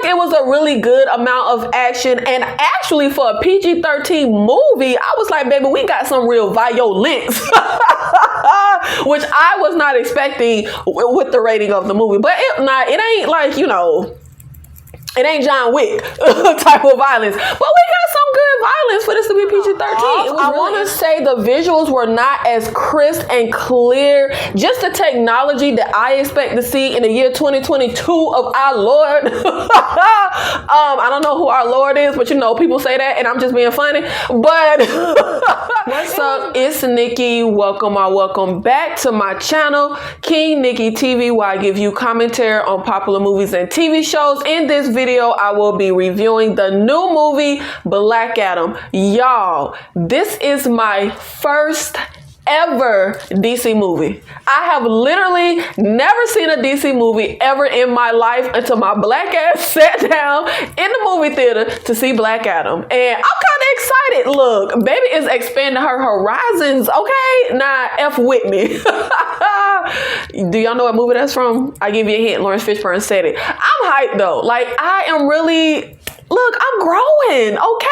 like it was a really good amount of action. And actually, for a PG-13 movie, I was like, baby, we got some real violence, which I was not expecting with the rating of the movie. But it ain't like, you know, it ain't John Wick type of violence. But we got some good violence for this to be PG-13. I want to say the visuals were not as crisp and clear. Just the technology that I expect to see in the year 2022 of our Lord. I don't know who our Lord is, but you know, people say that and I'm just being funny. But what's up? It's Nikki. Welcome back to my channel, King Nikki TV, where I give you commentary on popular movies and TV shows. In this video, I will be reviewing the new movie Black Adam. Y'all, this is my first ever DC movie. I have literally never seen a DC movie ever in my life until my black ass sat down in the movie theater to see Black Adam. And I'm kind of excited. Look, baby is expanding her horizons, okay? Nah, F with me. Do y'all know what movie that's from? I give you a hint. Lawrence Fishburne said it. I'm hyped though. Like, I am really, look, I'm growing, okay?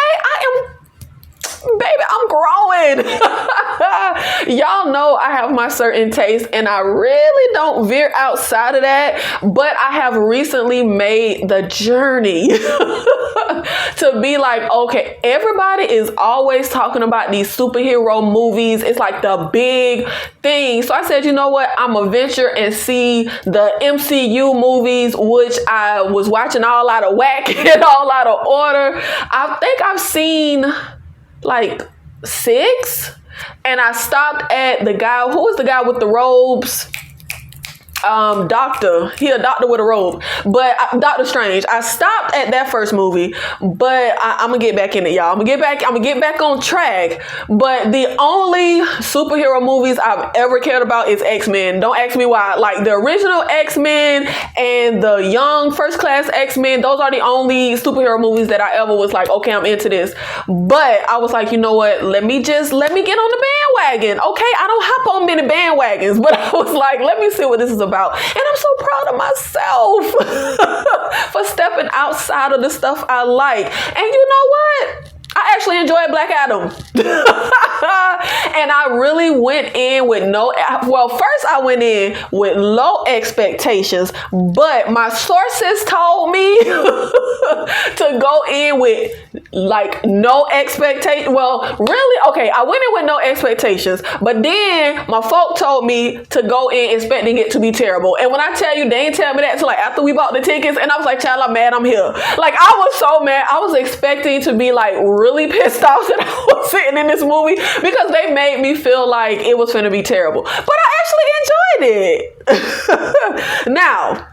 Baby, I'm growing. Y'all know I have my certain taste and I really don't veer outside of that, but I have recently made the journey to be like, okay, everybody is always talking about these superhero movies. It's like the big thing. So I said, you know what? I'm gonna venture and see the MCU movies, which I was watching all out of whack and all out of order. I think I've seen like 6, and I stopped at the guy. Who was the guy with the robes? Doctor. He a doctor with a robe, but Doctor Strange. I stopped at that first movie, but I'm gonna get back in it, y'all. I'm gonna get back on track. But the only superhero movies I've ever cared about is X-Men. Don't ask me why. Like the original X-Men and the young First Class X-Men, those are the only superhero movies that I ever was like, okay, I'm into this. But I was like, you know what? Let me get on the bandwagon. Okay, I don't hop on many bandwagons, but I was like, let me see what this is about. And I'm so proud of myself for stepping outside of the stuff I like. And you know what? I actually enjoyed Black Adam. And I really went in with first I went in with low expectations, but my sources told me to go in with like no expectation. Well, really, okay, I went in with no expectations, but then my folk told me to go in expecting it to be terrible. And when I tell you, they didn't tell me that till like after we bought the tickets, and I was like, child, I'm mad I'm here. Like, I was so mad. I was expecting to be like really pissed off that I was sitting in this movie because they made me feel like it was going to be terrible. But I actually enjoyed it. Now,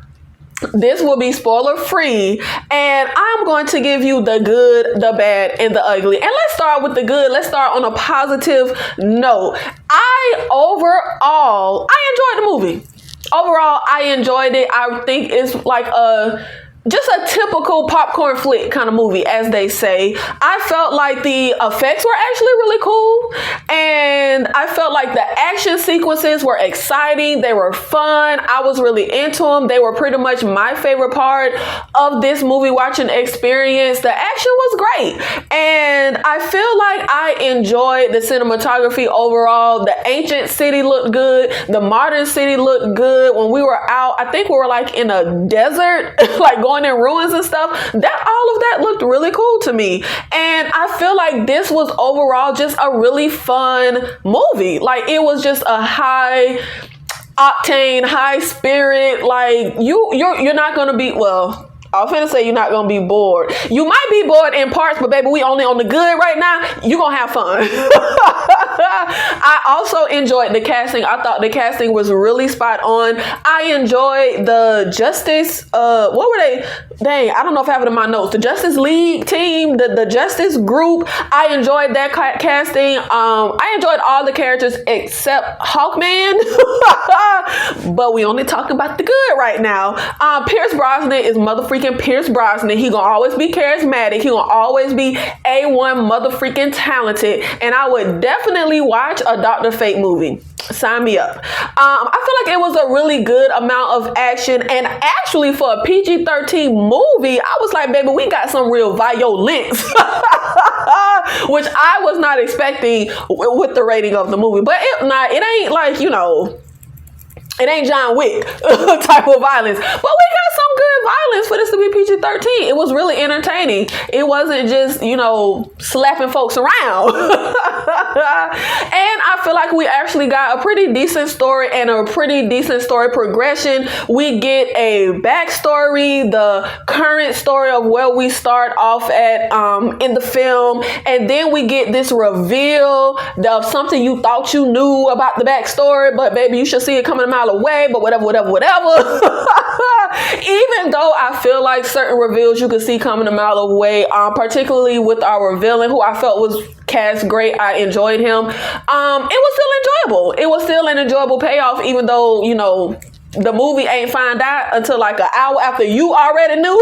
this will be spoiler free, and I'm going to give you the good, the bad, and the ugly. And let's start with the good. Let's start on a positive note. Overall, I enjoyed the movie. Overall, I enjoyed it. I think it's like just a typical popcorn flick kind of movie, as they say. I felt like the effects were actually really cool, and I felt like the action sequences were exciting. They were fun. I was really into them. They were pretty much my favorite part of this movie watching experience. The action was great, and I feel like I enjoyed the cinematography overall. The ancient city looked good. The modern city looked good. When we were out, I think we were like in a desert, like going in ruins and stuff. All of that looked really cool to me. And I feel like this was overall just a really fun movie. Like, it was just a high octane, high spirit. Like, you're not gonna be, well, I was finna say you're not gonna be bored. You might be bored in parts, but baby, we only on the good right now. You're gonna have fun. I also enjoyed the casting. I thought the casting was really spot on. I enjoyed the Justice, what were they? Dang, I don't know if I have it in my notes. The Justice League team, the Justice group. I enjoyed that casting. I enjoyed all the characters except Hawkman. But we only talking about the good right now. Pierce Brosnan is motherfucking Pierce Brosnan. He gonna always be charismatic. He gonna always be A1 motherfucking talented. And I would definitely definitely watch a Dr. Fate movie. Sign me up. I feel like it was a really good amount of action, and actually for a PG-13 movie, I was like, baby, we got some real violence, which I was not expecting with the rating of the movie. But it ain't like, it ain't John Wick type of violence. But we got some good violence for this to be PG-13. It was really entertaining. It wasn't just, slapping folks around. And I feel like we actually got a pretty decent story and a pretty decent story progression. We get a backstory, the current story of where we start off at in the film. And then we get this reveal of something you thought you knew about the backstory, but baby, you should see it coming a mile away, but whatever. Even though I feel like certain reveals you could see coming a mile away, particularly with our villain, who I felt was cast great. I enjoyed him. It was still enjoyable. It was still an enjoyable payoff, even though, the movie ain't find out until like an hour after you already knew.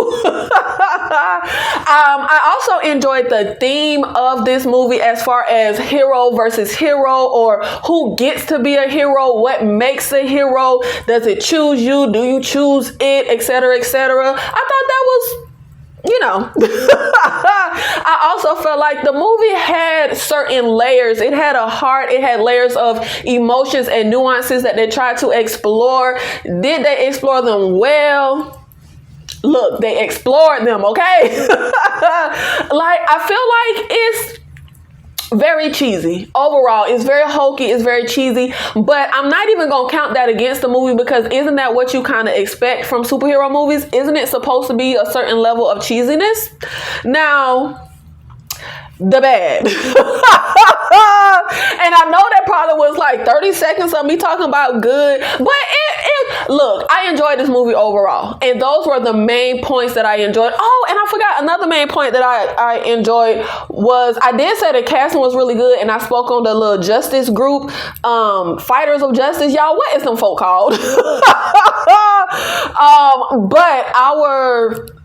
I also enjoyed the theme of this movie as far as hero versus hero, or who gets to be a hero, what makes a hero, does it choose you, do you choose it, etc., etc. I thought that was, I also felt like the movie had certain layers. It had a heart. It had layers of emotions and nuances that they tried to explore. Did they explore them well? Look, they explored them, okay? I feel like it's very cheesy. Overall, it's very hokey, it's very cheesy, but I'm not even gonna count that against the movie, because isn't that what you kind of expect from superhero movies? Isn't it supposed to be a certain level of cheesiness? Now, the bad. And I know that probably was like 30 seconds of me talking about good, but look, I enjoyed this movie overall, and those were the main points that I enjoyed. Oh, and I forgot another main point that I enjoyed was, I did say the casting was really good, and I spoke on the little justice group, Fighters of Justice. Y'all, what is them folk called?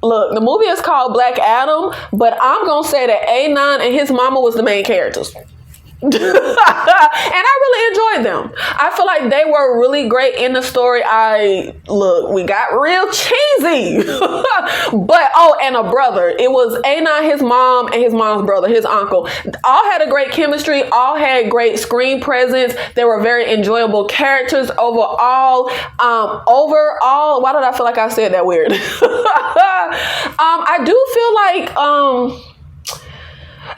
Look, the movie is called Black Adam, but I'm gonna say that A9 and his mama was the main characters. And I really enjoyed them. I feel like they were really great in the story. We got real cheesy. But, and a brother. It was A9, his mom, and his mom's brother, his uncle. All had a great chemistry. All had great screen presence. They were very enjoyable characters overall. Why did I feel like I said that weird? I do feel like,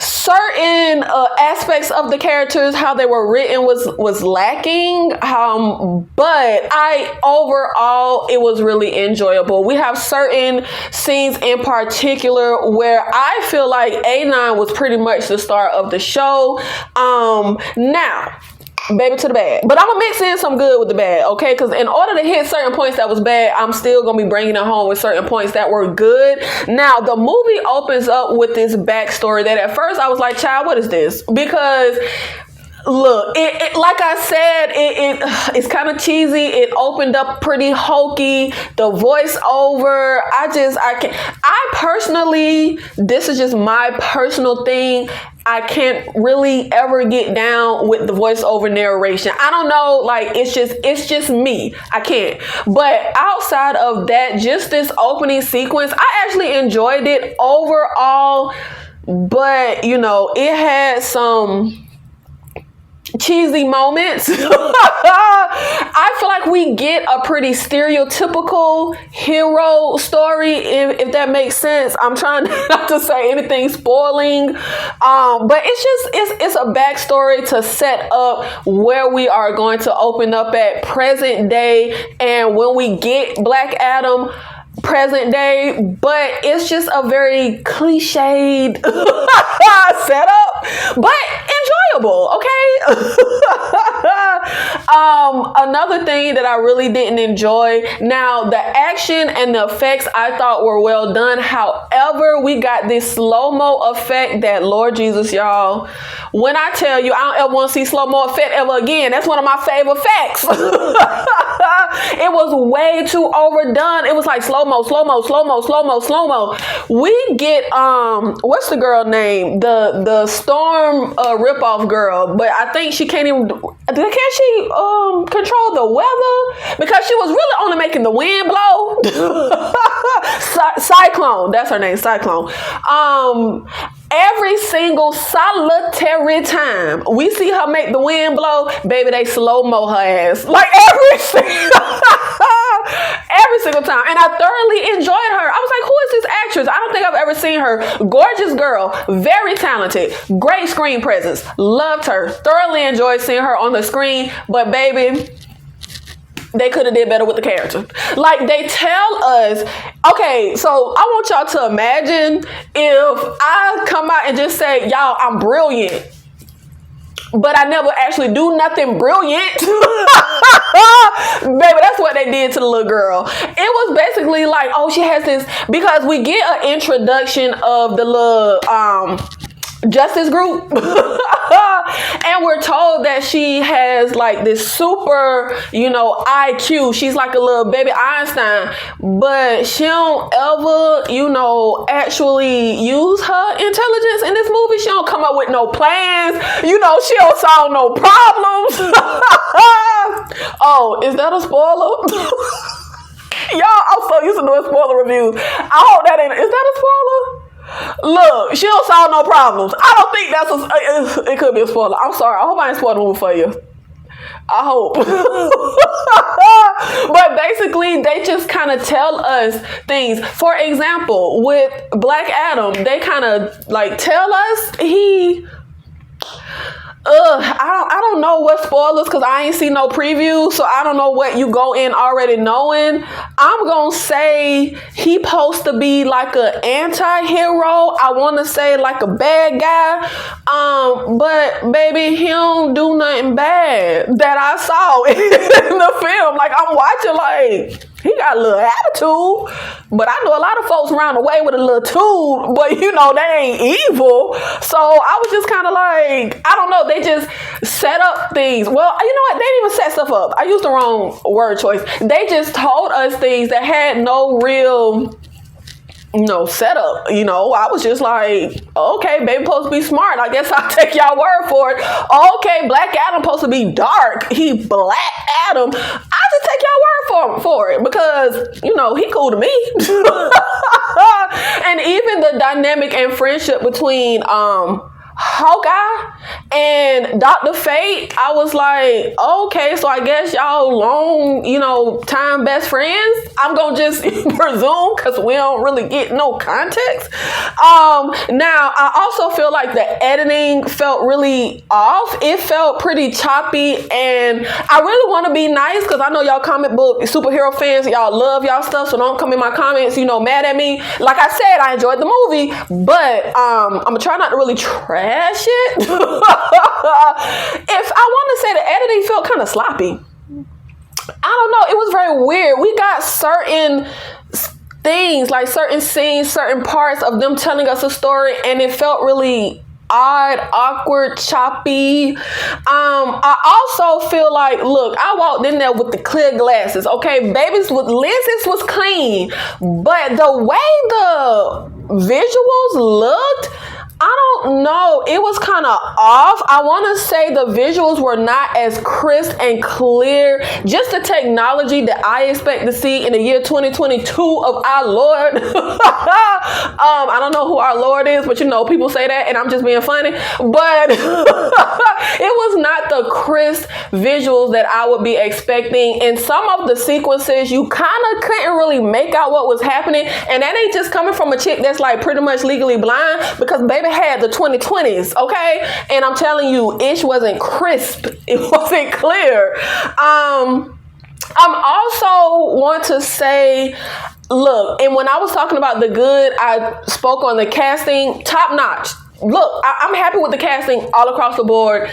certain aspects of the characters, how they were written was lacking, but overall it was really enjoyable. We have certain scenes in particular where I feel like A9 was pretty much the star of the show. Now, baby, to the bad, but I'm gonna mix in some good with the bad, okay? Because in order to hit certain points that was bad, I'm still gonna be bringing it home with certain points that were good. Now, the movie opens up with this backstory that at first I was like, child, what is this? Because look, it like I said, it's kind of cheesy. It opened up pretty hokey. The voiceover, I personally, this is just my personal thing, I can't really ever get down with the voiceover narration. I don't know, it's just me. I can't. But outside of that, just this opening sequence, I actually enjoyed it overall. But, it had some cheesy moments. I feel like we get a pretty stereotypical hero story, if that makes sense. I'm trying not to say anything spoiling, but it's a backstory to set up where we are going to open up at present day, and when we get Black Adam present day, but it's just a very cliched setup, but enjoyable, okay? Another thing that I really didn't enjoy, now the action and the effects I thought were well done. However, we got this slow-mo effect that, Lord Jesus, y'all, when I tell you I don't ever want to see slow-mo effect ever again, that's one of my favorite facts. It was way too overdone. It was like slow-mo. We get, what's the girl name? The Storm storm ripoff girl, but I think she can't even. Can she control the weather? Because she was really only making the wind blow. Cyclone, that's her name, Cyclone. Every single solitary time we see her make the wind blow, baby, they slow-mo her ass. Like every single time. And I thoroughly enjoyed her. I was like, who is this actress? I don't think I've ever seen her. Gorgeous girl, very talented, great screen presence. Loved her. Thoroughly enjoyed seeing her on the screen. But baby, they could have did better with the character. Like, they tell us, okay, so I want y'all to imagine if I come out and just say, y'all, I'm brilliant, but I never actually do nothing brilliant. Baby, that's what they did to the little girl. It was basically like, oh, she has this, because we get an introduction of the little justice group. And we're told that she has like this super, IQ. She's like a little baby Einstein, but she don't ever, actually use her intelligence in this movie. She don't come up with no plans. She don't solve no problems. Oh, is that a spoiler? Y'all, I'm so used to doing spoiler reviews. I hope that ain't, is that a spoiler? Look, she don't solve no problems. I don't think it could be a spoiler. I'm sorry. I hope I ain't spoiled the movie for you. I hope. But basically, they just kind of tell us things. For example, with Black Adam, they kind of like tell us I don't know what spoilers, because I ain't seen no preview, so I don't know what you go in already knowing. I'm gonna say he supposed to be like an anti-hero. I want to say like a bad guy, but baby, he don't do nothing bad that I saw in the film. Like, I'm watching, like, he got a little attitude, but I know a lot of folks around the way with a little tube, but they ain't evil. So I was just kind of like, I don't know, they just set up things. Well, you know what? They didn't even set stuff up. I used the wrong word choice. They just told us things that had no real setup. I was just like, okay, baby supposed to be smart. I guess I'll take y'all word for it. Okay, Black Adam supposed to be dark. He Black Adam. I just take y'all word for it because, he cool to me. And even the dynamic and friendship between Hawkeye and Dr. Fate, I was like, okay, so I guess y'all long, time best friends. I'm gonna just presume, because we don't really get no context. Now I also feel like the editing felt really off. It felt pretty choppy, and I really want to be nice, because I know y'all comic book superhero fans, y'all love y'all stuff, so don't come in my comments, mad at me. Like I said, I enjoyed the movie, but I'm gonna try not to really trash it. If I want to say the editing felt kind of sloppy. I don't know. It was very weird. We got certain things, like certain scenes, certain parts of them telling us a story, and it felt really odd, awkward, choppy. I also feel like, look, I walked in there with the clear glasses. Okay, babies with lenses was clean, but the way the visuals looked, I don't know. It was kind of off. I want to say the visuals were not as crisp and clear. Just the technology that I expect to see in the year 2022 of our Lord. I don't know who our Lord is, but people say that, and I'm just being funny. But it was not the crisp visuals that I would be expecting. In some of the sequences, you kind of couldn't really make out what was happening. And that ain't just coming from a chick that's like pretty much legally blind, because baby had the 2020s, okay? And I'm telling you, it wasn't crisp. It wasn't clear. I'm also want to say, look, and when I was talking about the good, I spoke on the casting, top notch. Look, I'm happy with the casting all across the board.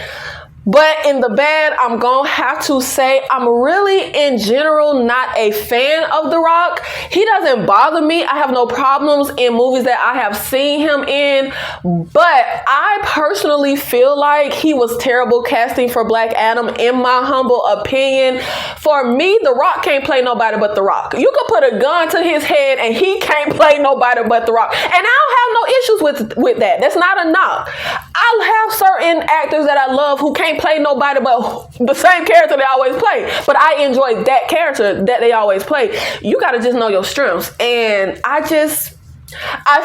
But in the bad, I'm going to have to say I'm really, in general, not a fan of The Rock. He doesn't bother me. I have no problems in movies that I have seen him in. But I personally feel like he was terrible casting for Black Adam, in my humble opinion. For me, The Rock can't play nobody but The Rock. You could put a gun to his head and he can't play nobody but The Rock. And I don't have no issues with that. That's not a knock. I have certain actors that I love who can't play nobody but the same character they always play. But I enjoy that character that they always play. You got to just know your strengths. And I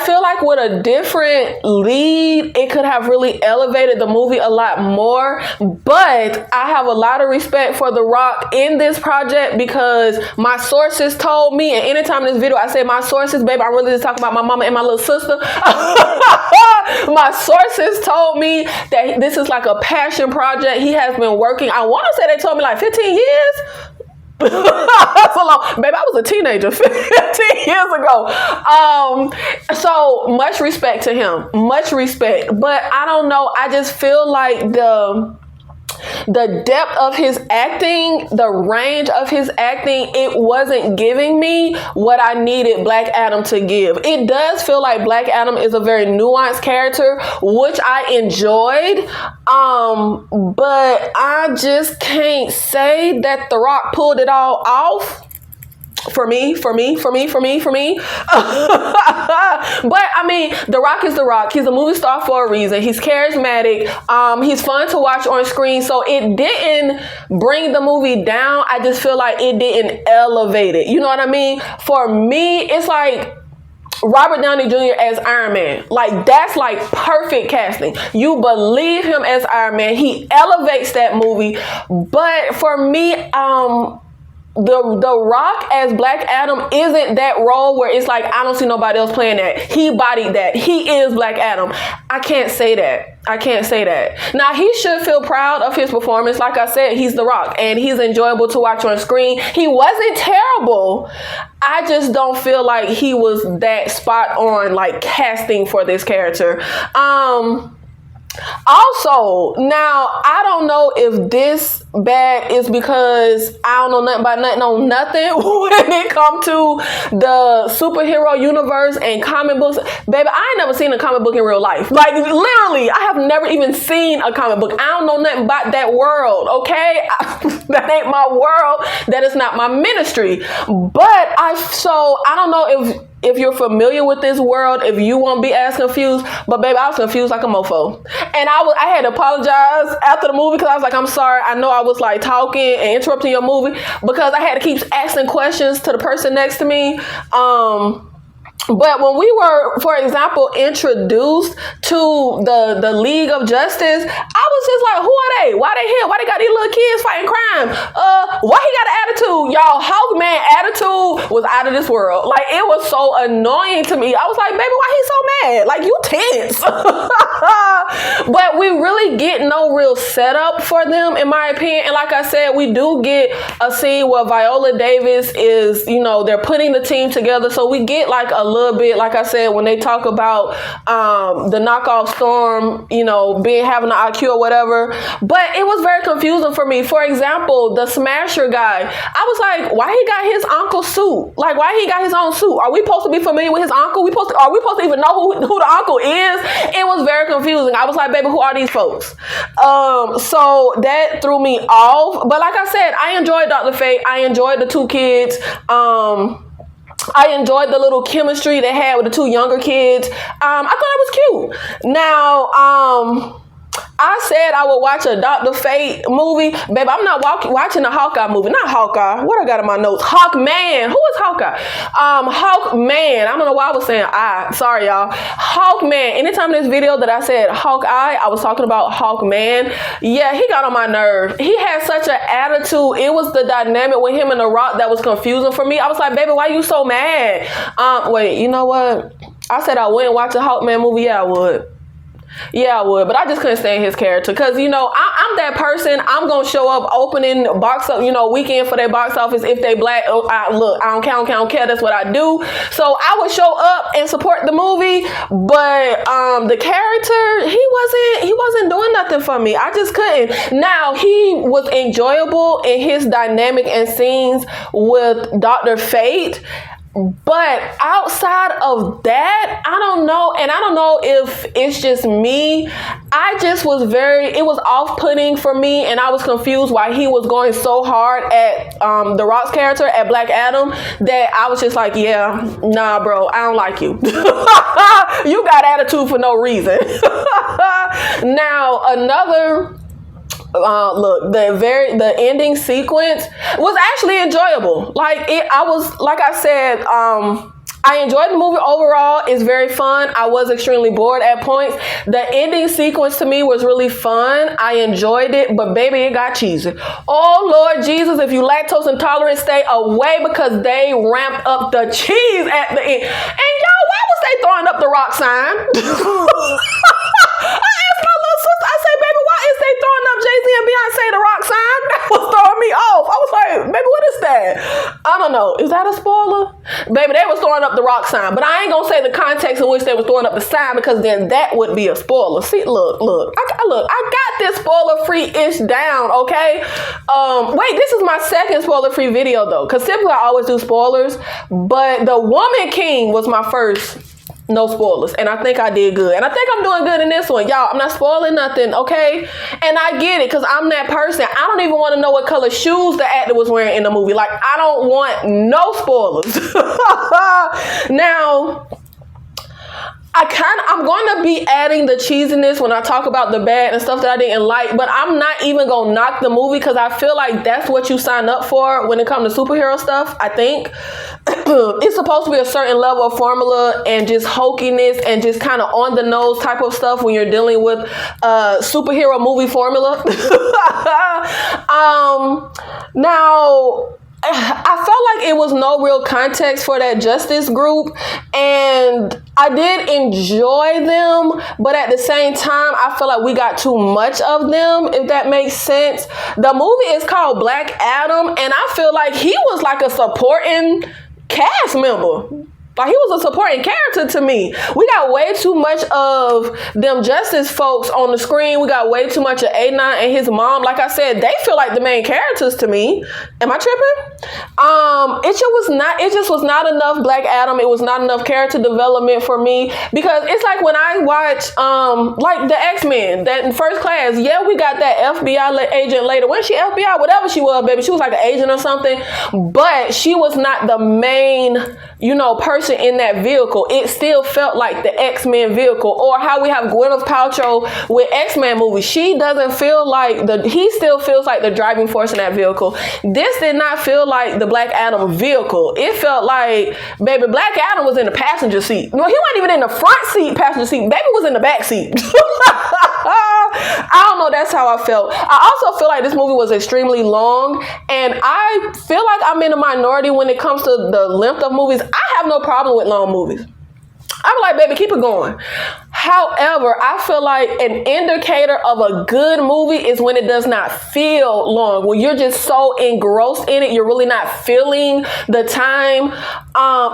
feel like with a different lead, it could have really elevated the movie a lot more. But I have a lot of respect for The Rock in this project because my sources told me, and anytime in this video I say my sources, babe, I'm really just talking about my mama and my little sister. My sources told me that this is like a passion project. He has been working, I want to say they told me like 15 years. That's a long, baby, I was a teenager 15 years ago. So much respect to him, much respect. But I don't know, I just feel like the depth of his acting, the range of his acting, it wasn't giving me what I needed Black Adam to give. It does feel like Black Adam is a very nuanced character, which I enjoyed. But I just can't say that The Rock pulled it all off. For me. But I mean, The Rock is The Rock. He's a movie star for a reason. He's charismatic. He's fun to watch on screen. So it didn't bring the movie down. I just feel like it didn't elevate it. You know what I mean? For me, it's like Robert Downey Jr. as Iron Man. Like, that's like perfect casting. You believe him as Iron Man. He elevates that movie. But for me, The Rock as Black Adam isn't that role where it's like, I don't see nobody else playing that. He bodied that. He is Black Adam. I can't say that. Now, he should feel proud of his performance. Like I said, he's The Rock and he's enjoyable to watch on screen. He wasn't terrible. I just don't feel like he was that spot on, like, casting for this character. Also, now, I don't know if this bad is because I don't know nothing about nothing on nothing when it comes to the superhero universe and comic books. Baby, I ain't never seen a comic book in real life. Like, literally, I have never even seen a comic book. I don't know nothing about that world, okay? That ain't my world. That is not my ministry. But I don't know if you're familiar with this world, if you won't be as confused, but baby, I was confused like a mofo. And I had to apologize after the movie because I was like, I'm sorry, I know I was like talking and interrupting your movie because I had to keep asking questions to the person next to me. But when we were, for example, introduced to the League of Justice, I was just like, who are they? Why they here? Why they got these little kids fighting crime? Why he got an attitude? Y'all, Hawkman attitude was out of this world. Like, it was so annoying to me. I was like, baby, why he so mad? Like, you tense. But we really get no real setup for them, in my opinion. And like I said, we do get a scene where Viola Davis is, they're putting the team together. So we get like a little bit, like I said, when they talk about the knockoff Storm, having an IQ or whatever. But it was very confusing for me. For example, the Smasher guy, I was like, why he got his uncle's suit? Like, why he got his own suit? Are we supposed to be familiar with his uncle? Are we supposed to even know who the uncle is? It was very confusing. I was like, baby, who are these folks? So that threw me off. But like I said, I enjoyed Dr. Fate. I enjoyed the two kids. I enjoyed the little chemistry they had with the two younger kids. I thought it was cute. Now, I said I would watch a Dr. Fate movie. Babe, I'm not watching a Hawkeye movie. Not Hawkeye. What I got in my notes? Hawkman. Who is Hawkeye? Hawkman. I don't know why I was saying I. Sorry, y'all. Hawkman. Anytime in this video that I said Hawkeye, I was talking about Hawkman. Yeah, he got on my nerve. He had such an attitude. It was the dynamic with him and The Rock that was confusing for me. I was like, baby, why you so mad? Wait, you know what? I said I wouldn't watch a Hawkman movie. Yeah, I would. Yeah, I would, but I just couldn't stand his character because, I'm that person. I'm going to show up opening box up, weekend for their box office if they Black. I don't care. That's what I do. So I would show up and support the movie, but the character, he wasn't doing nothing for me. I just couldn't. Now, he was enjoyable in his dynamic and scenes with Dr. Fate. But outside of that, I don't know. And I don't know if it's just me. It was off-putting for me. And I was confused why he was going so hard at The Rock's character, at Black Adam, that I was just like, yeah, nah, bro, I don't like you. You got attitude for no reason. Now, another look, the ending sequence was actually enjoyable. Like I said, I enjoyed the movie overall. It's very fun. I was extremely bored at points. The ending sequence to me was really fun. I enjoyed it, but baby, it got cheesy. Oh Lord Jesus, if you lactose intolerant, stay away, because they ramped up the cheese at the end. And y'all, why was they throwing up the rock sign? I asked my little sister, I said, baby, why is they throwing up Jay-Z and Beyonce the rock sign? That was throwing me off. I was like, baby, what is that? I don't know. Is that a spoiler? Baby, they was throwing up the rock sign, but I ain't gonna say the context in which they was throwing up the sign, because then that would be a spoiler. See, look, I got this spoiler-free-ish down, okay? Wait, this is my second spoiler-free video though, because typically I always do spoilers, but the Woman King was my first. No spoilers. And I think I did good. And I think I'm doing good in this one. Y'all, I'm not spoiling nothing, okay? And I get it, because I'm that person. I don't even want to know what color shoes the actor was wearing in the movie. Like, I don't want no spoilers. Now, I'm going to be adding the cheesiness when I talk about the bad and stuff that I didn't like, but I'm not even going to knock the movie, because I feel like that's what you sign up for when it comes to superhero stuff, I think. It's supposed to be a certain level of formula and just hokiness and just kind of on the nose type of stuff when you're dealing with superhero movie formula. Now, I felt like it was no real context for that Justice group, and I did enjoy them, but at the same time, I feel like we got too much of them, if that makes sense. The movie is called Black Adam, and I feel like he was like a supporting cast member. Like, he was a supporting character to me. We got way too much of them Justice folks on the screen. We got way too much of A9 and his mom. Like I said, they feel like the main characters to me. Am I tripping? It just was not enough Black Adam. It was not enough character development for me, because it's like when I watch like the X-Men, that in First Class, yeah, we got that FBI agent later. When she FBI, whatever she was, baby, she was like an agent or something, but she was not the main, person in that vehicle. It still felt like the X-Men vehicle, or how we have Gwyneth Paltrow with X-Men movies. She doesn't feel like he still feels like the driving force in that vehicle. This did not feel like the Black Adam vehicle. It felt like, baby, Black Adam was in the passenger seat. No, he wasn't even in the front seat, passenger seat. Baby was in the back seat. I don't know, that's how I felt. I also feel like this movie was extremely long, and I feel like I'm in a minority when it comes to the length of movies. I have no problem with long movies. I'm like, baby, keep it going. However, I feel like an indicator of a good movie is when it does not feel long. When you're just so engrossed in it, you're really not feeling the time.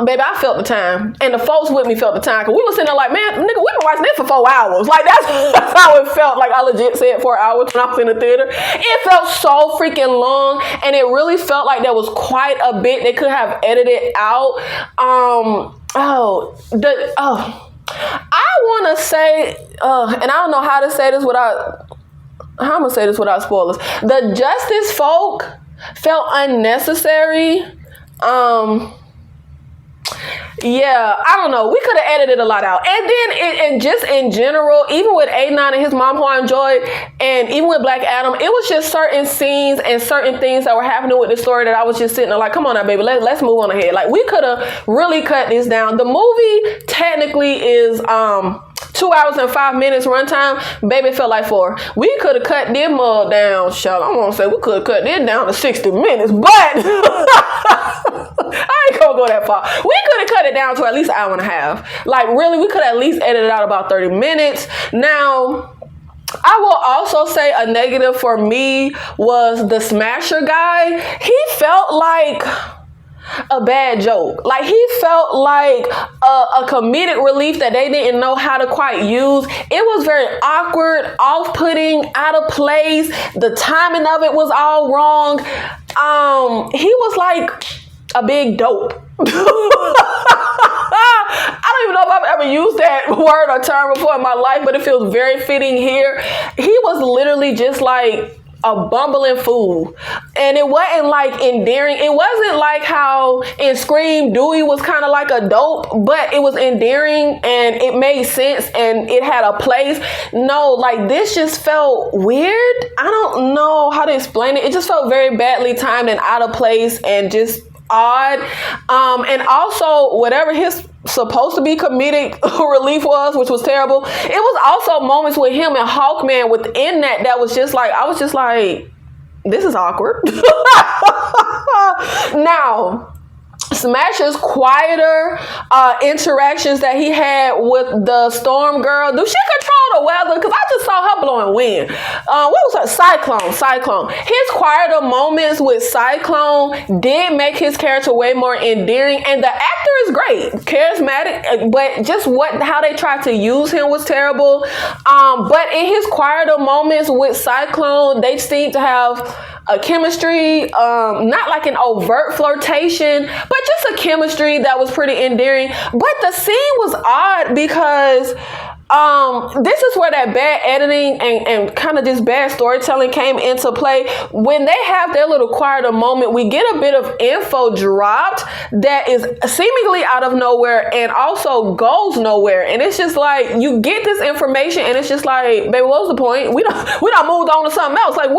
Baby, I felt the time. And the folks with me felt the time. Because we were sitting there like, man, nigga, we've been watching this for 4 hours. Like, that's how it felt. Like, I legit said 4 hours when I was in the theater. It felt so freaking long. And it really felt like there was quite a bit they could have edited out. I want to say, and I don't know how to say this without, how I'm going to say this without spoilers. The Justice folk felt unnecessary. Yeah, I don't know. We could have edited a lot out. And then, and just in general, even with A9 and his mom, who I enjoyed, and even with Black Adam, it was just certain scenes and certain things that were happening with the story that I was just sitting there like, come on now, baby, let's move on ahead. Like, we could have really cut this down. The movie technically is 2 hours and 5 minutes runtime. Baby, it felt like 4. We could have cut them down, shall I want to say we could have cut them down to 60 minutes, but I ain't gonna go that far. We could have cut it down to at least an hour and a half. Like, really, we could at least edit out about 30 minutes. Now, I will also say a negative for me was the Smasher guy. He felt like a bad joke. Like, he felt like a comedic relief that they didn't know how to quite use. It was very awkward, off-putting, out of place. The timing of it was all wrong. He was like a big dope. I don't even know if I've ever used that word or term before in my life, but it feels very fitting here. He was literally just like a bumbling fool. And it wasn't like endearing. It wasn't like how in Scream Dewey was kind of like a dope, but it was endearing and it made sense and it had a place. No, like this just felt weird. I don't know how to explain it. It just felt very badly timed and out of place and just odd. And also whatever his supposed to be comedic relief was, which was terrible, it was also moments with him and Hawkman within that was just like, I was just like, this is awkward. Now, Smasher's quieter interactions that he had with the Storm Girl. Do she control the weather? Because I just saw her blowing wind. What was her? Cyclone. His quieter moments with Cyclone did make his character way more endearing. And the actor is great. Charismatic. But just how they tried to use him was terrible. But in his quieter moments with Cyclone, they seemed to have a chemistry, not like an overt flirtation, but just a chemistry that was pretty endearing. But the scene was odd because this is where that bad editing and kind of this bad storytelling came into play. When they have their little quieter moment, we get a bit of info dropped that is seemingly out of nowhere and also goes nowhere. And it's just like, you get this information and it's just like, baby, what was the point? We don't moved on to something else. Like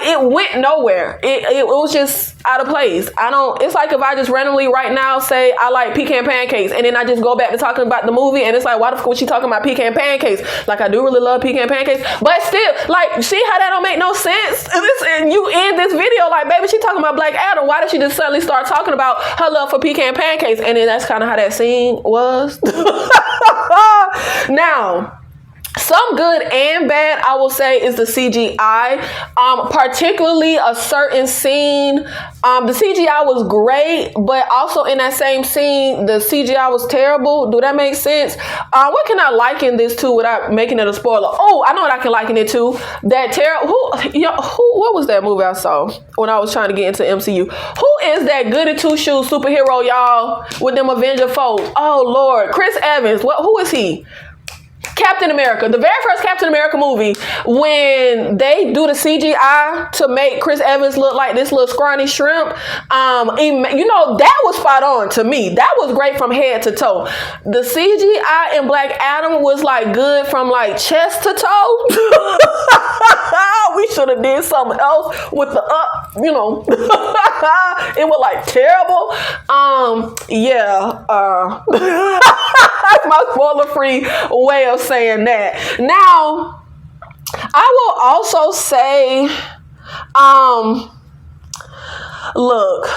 it went nowhere. It was just out of place. It's like if I just randomly right now say I like pecan pancakes and then I just go back to talking about the movie and it's like, why the fuck was she talking about pecan pancakes? Like, I do really love pecan pancakes, but still, like, see how that don't make no sense? And you end this video like, baby, she talking about Black Adam. Why did she just suddenly start talking about her love for pecan pancakes? And then that's kind of how that scene was. Now, some good and bad, I will say, is the CGI. Particularly a certain scene. The CGI was great, but also in that same scene, the CGI was terrible. Do that make sense? What can I liken this to without making it a spoiler? Oh, I know what I can liken it to. What was that movie I saw when I was trying to get into MCU? Who is that goody two-shoes superhero, y'all, with them Avenger foes? Oh, Lord. Chris Evans. Who is he? Captain America, the very first Captain America movie, when they do the CGI to make Chris Evans look like this little scrawny shrimp, that was spot on to me. That was great from head to toe. The CGI in Black Adam was like good from like chest to toe. We should have did something else with the it was like terrible. That's my spoiler-free way of saying that. Now, I will also say, look,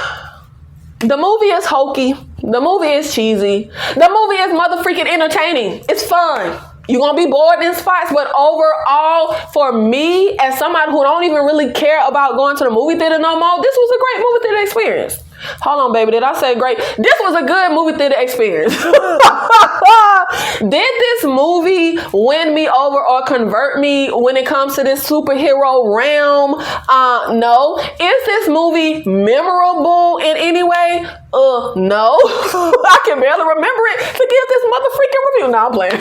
the movie is hokey. The movie is cheesy. The movie is motherfreaking entertaining. It's fun. You're going to be bored in spots, but overall, for me, as somebody who don't even really care about going to the movie theater no more, this was a great movie theater experience. Hold on, baby. Did I say great? This was a good movie theater experience. Did this movie win me over or convert me when it comes to this superhero realm? No. Is this movie memorable in any way? No. I can barely remember it to give this motherfreaking review. No, I'm playing.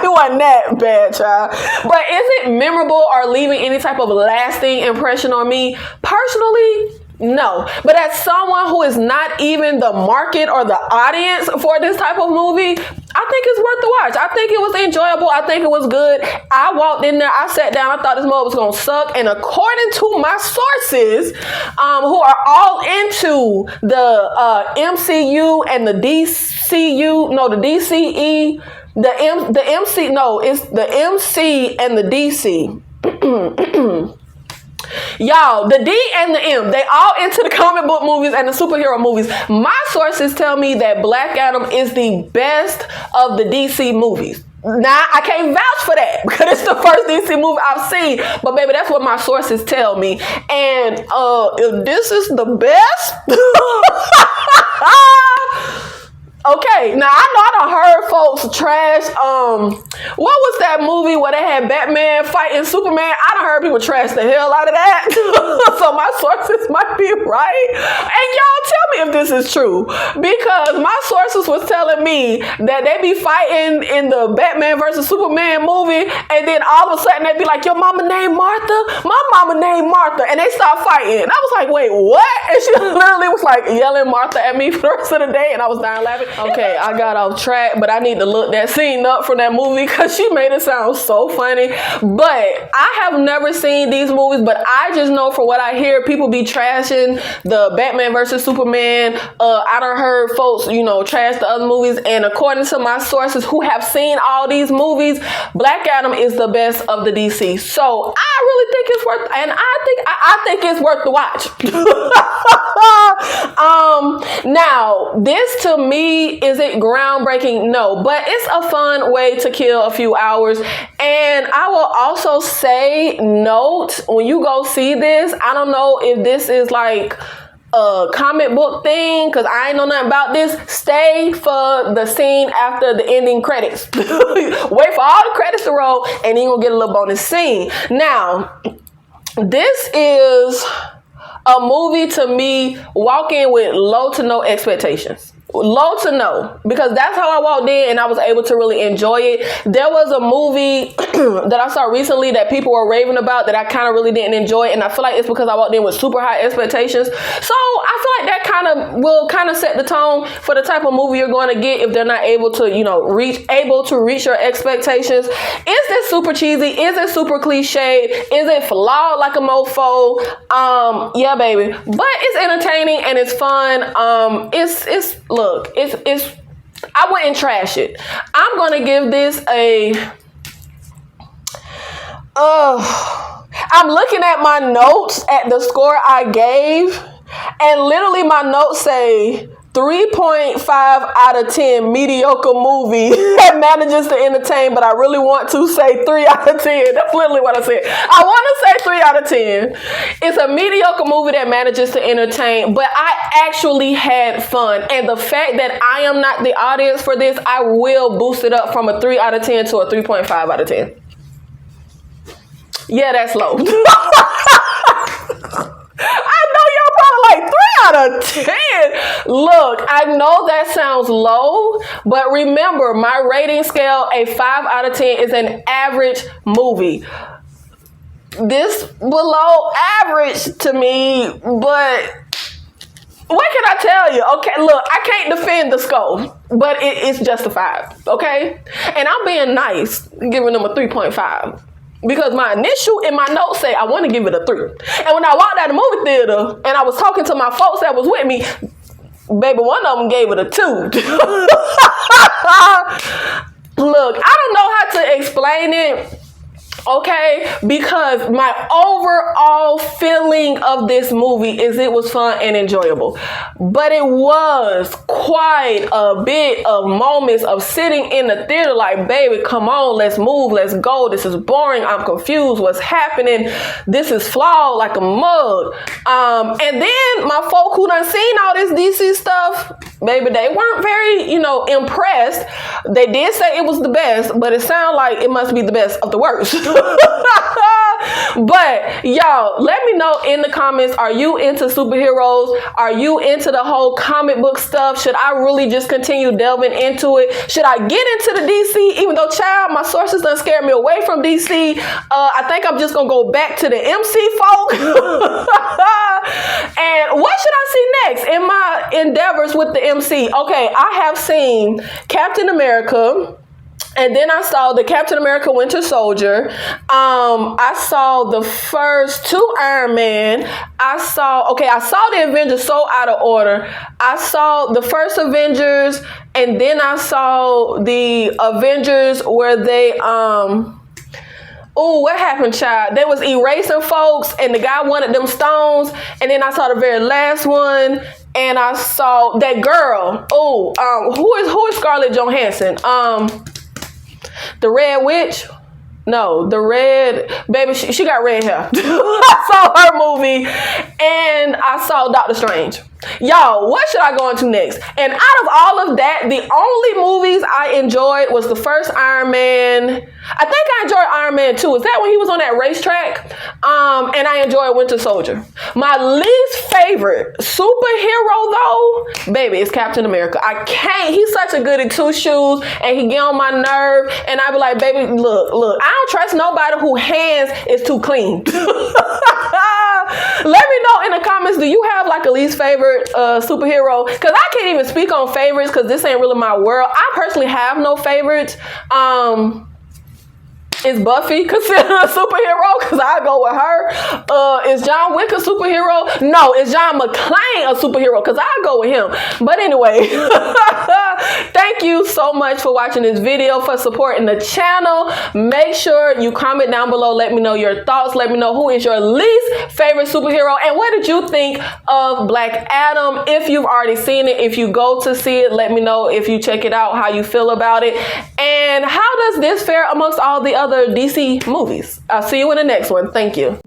It wasn't that bad, child. But is it memorable or leaving any type of lasting impression on me? Personally, no. But as someone who is not even the market or the audience for this type of movie, I think it's worth the watch. I think it was enjoyable. I think it was good. I walked in there, I sat down, I thought this movie was going to suck. And according to my sources, who are all into the MCU and the DCU, no, the DCE, it's the MC and the DC. Y'all, the D and the M, they all into the comic book movies and the superhero movies. My sources tell me that Black Adam is the best of the DC movies. Now, I can't vouch for that because it's the first DC movie I've seen. But baby, that's what my sources tell me. And if this is the best... Okay, now I know I done heard folks trash, what was that movie where they had Batman fighting Superman? I done heard people trash the hell out of that. So my sources might be right. And y'all tell me me if this is true, because my sources was telling me that they be fighting in the Batman versus Superman movie, and then all of a sudden they be like, your mama named Martha? My mama named Martha. And they start fighting. And I was like, wait, what? And she literally was like yelling Martha at me for the rest of the day, and I was dying laughing. Okay, I got off track, but I need to look that scene up from that movie because she made it sound so funny. But I have never seen these movies, but I just know from what I hear, people be trashing the Batman versus Superman. I done heard folks, trash the other movies, and according to my sources who have seen all these movies, Black Adam is the best of the DC. So I really think it's worth, and I think it's worth the watch. Now, this to me, is it groundbreaking? No, but it's a fun way to kill a few hours. And I will also say, note, when you go see this, I don't know if this is like a comic book thing, because I ain't know nothing about this. Stay for the scene after the ending credits. Wait for all the credits to roll, and then you'll get a little bonus scene. Now, this is a movie to me, walk in with low to no expectations. Low to no, because that's how I walked in and I was able to really enjoy it. There was a movie that I saw recently that people were raving about that I kind of really didn't enjoy, and I feel like it's because I walked in with super high expectations. So I feel like that kind of will set the tone for the type of movie you're going to get if they're not able to, reach your expectations. Is this super cheesy? Is it super cliche? Is it flawed like a mofo? Yeah, baby. But it's entertaining and it's fun. Look, it's I wouldn't trash it. I'm gonna give this I'm looking at my notes at the score I gave, and literally my notes say 3.5 out of 10 mediocre movie that manages to entertain, but I really want to say 3 out of 10. That's literally what I said. I want to say 3 out of 10. It's a mediocre movie that manages to entertain, but I actually had fun. And the fact that I am not the audience for this, I will boost it up from a 3 out of 10 to a 3.5 out of 10. Yeah, that's low. I know y'all probably like 3 out of 10. Look, I know that sounds low, but remember, my rating scale, a 5 out of 10 is an average movie. This below average to me, but what can I tell you? Okay, look, I can't defend the score, but it's justified, okay? And I'm being nice, giving them a 3.5. Because my initial in my notes say I want to give it a 3. And when I walked out of the movie theater and I was talking to my folks that was with me, baby, one of them gave it a 2. Look, I don't know how to explain it. Okay, because my overall feeling of this movie is it was fun and enjoyable, but it was quite a bit of moments of sitting in the theater like, baby, come on, let's move, let's go. This is boring. I'm confused. What's happening? This is flawed like a mug. And then my folk who done seen all this DC stuff, baby, they weren't very, impressed. They did say it was the best, but it sounded like it must be the best of the worst. But y'all, let me know in the comments, are you into superheroes? Are you into the whole comic book stuff? Should I really just continue delving into it? Should I get into the DC? Even though, child, my sources done scared me away from DC. I think I'm just gonna go back to the MC folk. And what should I see next in my endeavors with the MC? Okay, I have seen Captain America. And then I saw the Captain America Winter Soldier. I saw the first 2 Iron Man. I saw the Avengers so out of order. I saw the first Avengers, and then I saw the Avengers where they what happened, child? They was erasing folks, and the guy wanted them stones. And then I saw the very last one, and I saw that girl. Who is Scarlett Johansson? The Red Witch? No, the red, baby, she got red hair. I saw her movie, and I saw Doctor Strange. Y'all, what should I go into next? And out of all of that, the only movies I enjoyed was the first Iron Man. I think I enjoyed Iron Man 2. Is that when he was on that racetrack? And I enjoyed Winter Soldier. My least favorite superhero, though, baby, is Captain America. I can't. He's such a goody two shoes, and he get on my nerve. And I be like, baby, look, I don't trust nobody whose hands is too clean. Let me know in the comments, do you have like a least favorite superhero? Because I can't even speak on favorites because this ain't really my world. I personally have no favorites. Is Buffy considered a superhero? Because I go with her. Is John Wick a superhero? No. Is John McClane a superhero? Because I go with him. But anyway, thank you so much for watching this video, for supporting the channel. Make sure you comment down below. Let me know your thoughts. Let me know who is your least favorite superhero. And what did you think of Black Adam? If you've already seen it, if you go to see it, let me know if you check it out, how you feel about it. And how does this fare amongst all the other DC movies? I'll see you in the next one. Thank you.